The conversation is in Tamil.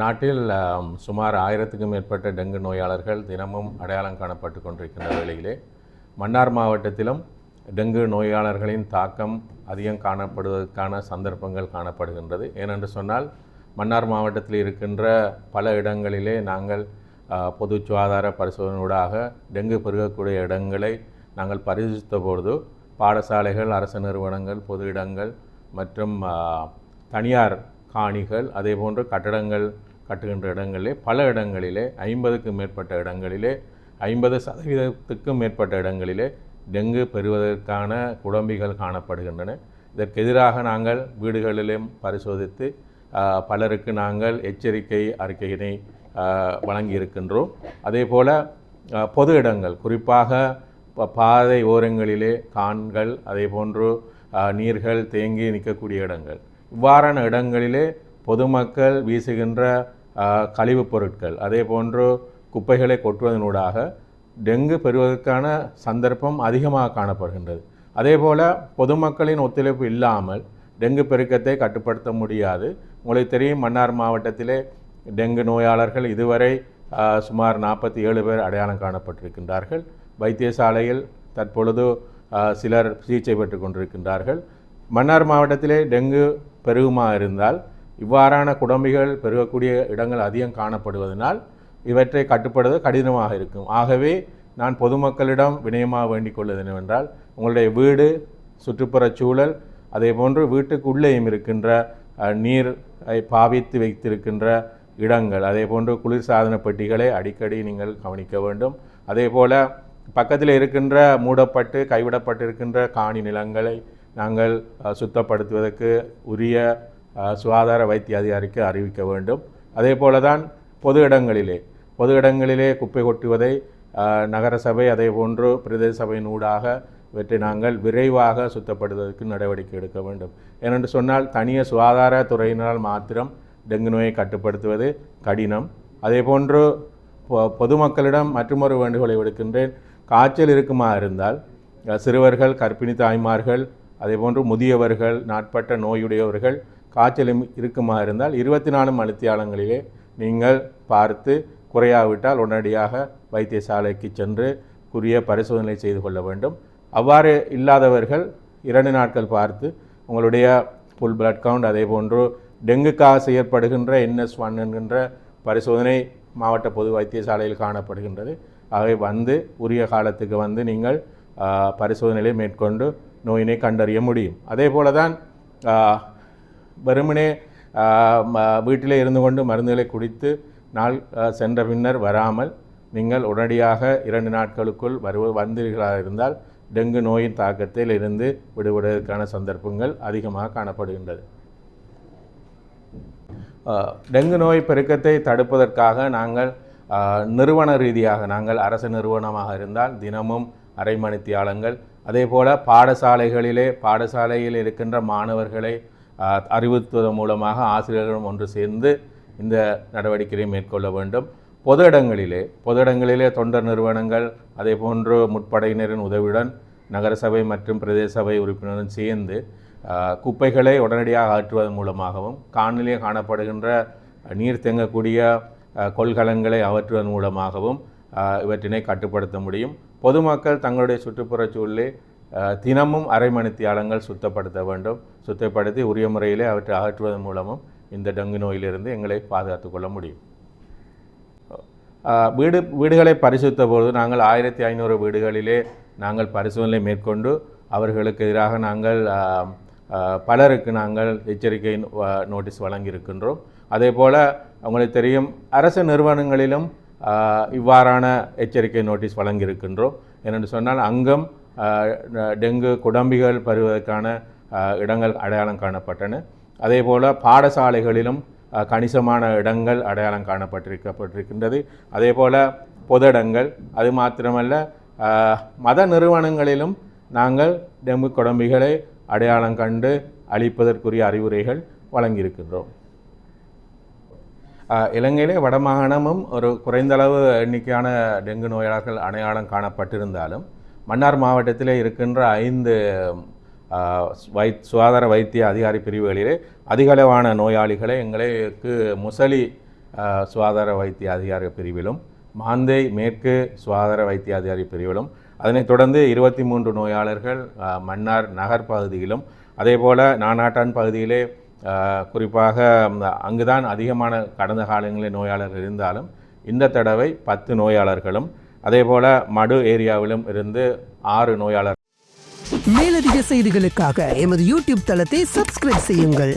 நாட்டில் சுமார் 1000க்கும் மேற்பட்ட டெங்கு நோயாளர்கள் தினமும் அடையாளம் காணப்பட்டு கொண்டிருக்கின்ற வேளையிலே மன்னார் மாவட்டத்திலும் டெங்கு நோயாளர்களின் தாக்கம் அதிகம் காணப்படுவதற்கான சந்தர்ப்பங்கள் காணப்படுகின்றது. ஏனென்று சொன்னால் மன்னார் மாவட்டத்தில் இருக்கின்ற பல இடங்களிலே நாங்கள் பொது சுகாதார பரிசோதனையூடாக டெங்கு பெருகக்கூடிய இடங்களை நாங்கள் பரிசோதித்த பொழுது பாடசாலைகள், அரசு நிறுவனங்கள், பொது இடங்கள் மற்றும் தனியார் காணிகள், அதே போன்று கட்டடங்கள் கட்டுகின்ற இடங்களிலே பல இடங்களிலே 50க்கும் மேற்பட்ட இடங்களிலே 50%க்கும் மேற்பட்ட இடங்களிலே டெங்கு பெறுவதற்கான குழம்பிகள் காணப்படுகின்றன. இதற்கு எதிராக நாங்கள் வீடுகளிலும் பரிசோதித்து பலருக்கு நாங்கள் எச்சரிக்கை அறிக்கையினை வழங்கியிருக்கின்றோம். அதே போல் பொது இடங்கள், குறிப்பாக பாதை ஓரங்களிலே கான்கள், அதே போன்று நீர்கள் தேங்கி நிற்கக்கூடிய இடங்கள், இவ்வாறான இடங்களிலே பொதுமக்கள் வீசுகின்ற கழிவுப் பொருட்கள், அதே போன்று குப்பைகளை கொட்டுவதனூடாக டெங்கு பெறுவதற்கான சந்தர்ப்பம் அதிகமாக காணப்படுகின்றது. அதே போல் பொதுமக்களின் ஒத்துழைப்பு இல்லாமல் டெங்கு பெருக்கத்தை கட்டுப்படுத்த முடியாது. உங்களுக்கு தெரியும், மன்னார் மாவட்டத்திலே டெங்கு நோயாளர்கள் இதுவரை சுமார் 47 பேர் அடையாளம் காணப்பட்டிருக்கின்றார்கள். வைத்தியசாலையில் தற்பொழுது சிலர் சிகிச்சை பெற்று கொண்டிருக்கின்றார்கள். மன்னார் மாவட்டத்திலே டெங்கு பெருகுமா இருந்தால் இவ்வாறான குடம்பிகள் பெருகக்கூடிய இடங்கள் அதிகம் காணப்படுவதனால் இவற்றை கட்டுப்படுவது கடினமாக இருக்கும். ஆகவே நான் பொதுமக்களிடம் வினயமாக வேண்டிக் கொள்வது என்னவென்றால், உங்களுடைய வீடு, சுற்றுப்புற சூழல், அதே போன்று வீட்டுக்கு உள்ளேயும் இருக்கின்ற நீரை பாவித்து வைத்திருக்கின்ற இடங்கள், அதே போன்று குளிர்சாதன பெட்டிகளை அடிக்கடி நீங்கள் கவனிக்க வேண்டும். அதே போல் பக்கத்தில் இருக்கின்ற மூடப்பட்டு கைவிடப்பட்டிருக்கின்ற காணி நிலங்களை நாங்கள் சுத்தப்படுத்துவதற்கு உரிய சுகாதார வைத்திய அதிகாரிக்கு அறிவிக்க வேண்டும். அதே போல தான் பொது இடங்களிலே குப்பை கொட்டுவதை நகர சபை, அதே போன்று பிரதேச சபையின் ஊடாக இவற்றை நாங்கள் விரைவாக சுத்தப்படுத்துவதற்கு நடவடிக்கை எடுக்க வேண்டும். ஏனென்று சொன்னால் தனிய சுகாதார துறையினால் மாத்திரம் டெங்கு நோயை கட்டுப்படுத்துவது கடினம். அதே போன்று பொதுமக்களிடம் மற்றொரு வேண்டுகோளை விடுக்கின்றேன். காய்ச்சல் இருக்குமா இருந்தால் சிறுவர்கள், கர்ப்பிணி தாய்மார்கள், அதே போன்று முதியவர்கள், நாட்பட்ட நோயுடையவர்கள் காய்ச்சல் இருக்குமா இருந்தால் 24 மணித்தியாலங்களிலே நீங்கள் பார்த்து குறையாவிட்டால் உடனடியாக வைத்தியசாலைக்கு சென்று உரிய பரிசோதனை செய்து கொள்ள வேண்டும். அவ்வாறு இல்லாதவர்கள் 2 நாட்கள் பார்த்து உங்களுடைய ஃபுல் பிளட் கவுண்ட், அதே போன்று டெங்குக்காக செய்யப்படுகின்ற NS1 என்கின்ற பரிசோதனை மாவட்ட பொது வைத்தியசாலையில் காணப்படுகின்றது. ஆகவே வந்து உரிய காலத்துக்கு வந்து நீங்கள் பரிசோதனைகளை மேற்கொண்டு நோயினை கண்டறிய முடியும். அதே போல தான் வெறுமனே வீட்டிலே இருந்து கொண்டு மருந்துகளை குடித்து நாள் சென்ற பின்னர் வராமல் நீங்கள் உடனடியாக 2 நாட்களுக்குள் வந்தீர்களாக இருந்தால் டெங்கு நோயின் தாக்கத்தில் இருந்து விடுபடுவதற்கான சந்தர்ப்பங்கள் அதிகமாக காணப்படுகின்றது. டெங்கு நோய் பெருக்கத்தை தடுப்பதற்காக நாங்கள் நிறுவன ரீதியாக, நாங்கள் அரசு நிறுவனமாக இருந்தால் தினமும் அரை மணித்தியாலங்கள், அதே போல் பாடசாலையில் இருக்கின்ற மாணவர்களை அறிவுறுத்துவதன் மூலமாக ஆசிரியர்களும் ஒன்று சேர்ந்து இந்த நடவடிக்கையை மேற்கொள்ள வேண்டும். பொது இடங்களிலே தொண்டர் நிறுவனங்கள், அதே போன்று முற்படையினரின் உதவியுடன் நகரசபை மற்றும் பிரதேச சபை உறுப்பினருடன் சேர்ந்து குப்பைகளை உடனடியாக அகற்றுவதன் மூலமாகவும், காணிலே காணப்படுகின்ற நீர் தேங்கக்கூடிய கொள்கலங்களை அகற்றுவதன் மூலமாகவும் இவற்றினை கட்டுப்படுத்த முடியும். பொதுமக்கள் தங்களுடைய சுற்றுப்புற சூழலை தினமும் அரை மணித்தியாலங்கள் சுத்தப்படுத்த வேண்டும். சுத்தப்படுத்தி உரிய முறையிலே அவற்றை அகற்றுவதன் மூலமும் இந்த டெங்கு நோயிலிருந்து எங்களை பாதுகாத்து கொள்ள முடியும். வீடுகளை பரிசோதித்த போது நாங்கள் 1500 வீடுகளிலே நாங்கள் பரிசோதனை மேற்கொண்டு அவர்களுக்கு எதிராக நாங்கள் பலருக்கு நாங்கள் எச்சரிக்கை நோட்டீஸ் வழங்கியிருக்கின்றோம். அதே போல் உங்களுக்கு தெரியும், அரசு நிறுவனங்களிலும் இவ்வாறான எச்சரிக்கை நோட்டீஸ் வழங்கியிருக்கின்றோம். ஏனென்று சொன்னால் அங்கும் டெங்கு குடம்பிகள் பருவதற்கான இடங்கள் அடையாளம் காணப்பட்டன. அதே போல் பாடசாலைகளிலும் கணிசமான இடங்கள் அடையாளம் காணப்பட்டிருக்கின்றது. அதே போல் பொது இடங்கள், அது மாத்திரமல்ல மத நிறுவனங்களிலும் நாங்கள் டெங்கு குடம்பிகளை அடையாளம் கண்டு அழிப்பதற்குரிய அறிவுரைகள் வழங்கியிருக்கின்றோம். இலங்கையிலே வடமாகாணமும் ஒரு குறைந்தளவு எண்ணிக்கையான டெங்கு நோயாளர்கள் அடையாளம் காணப்பட்டிருந்தாலும் மன்னார் மாவட்டத்திலே இருக்கின்ற 5 சுகாதார வைத்திய அதிகாரி பிரிவுகளிலே அதிகளவான நோயாளிகளை எங்களுக்கு முசலி சுகாதார வைத்திய அதிகாரி பிரிவிலும், மாந்தை மேற்கு சுகாதார வைத்திய அதிகாரி பிரிவிலும், அதனைத் தொடர்ந்து 23 நோயாளர்கள் மன்னார் நகர் பகுதியிலும், அதேபோல் நானாட்டான் பகுதியிலே குறிப்பாக அங்குதான் அதிகமான கடந்த காலங்களில் நோயாளர்கள் இருந்தாலும் இந்த தடவை 10 நோயாளர்களும், அதேபோல் மடு ஏரியாவிலும் இருந்து 6 நோயாளர்கள். மேலதிக செய்திகளுக்காக எமது யூடியூப் தளத்தை சப்ஸ்கிரைப் செய்யுங்கள்.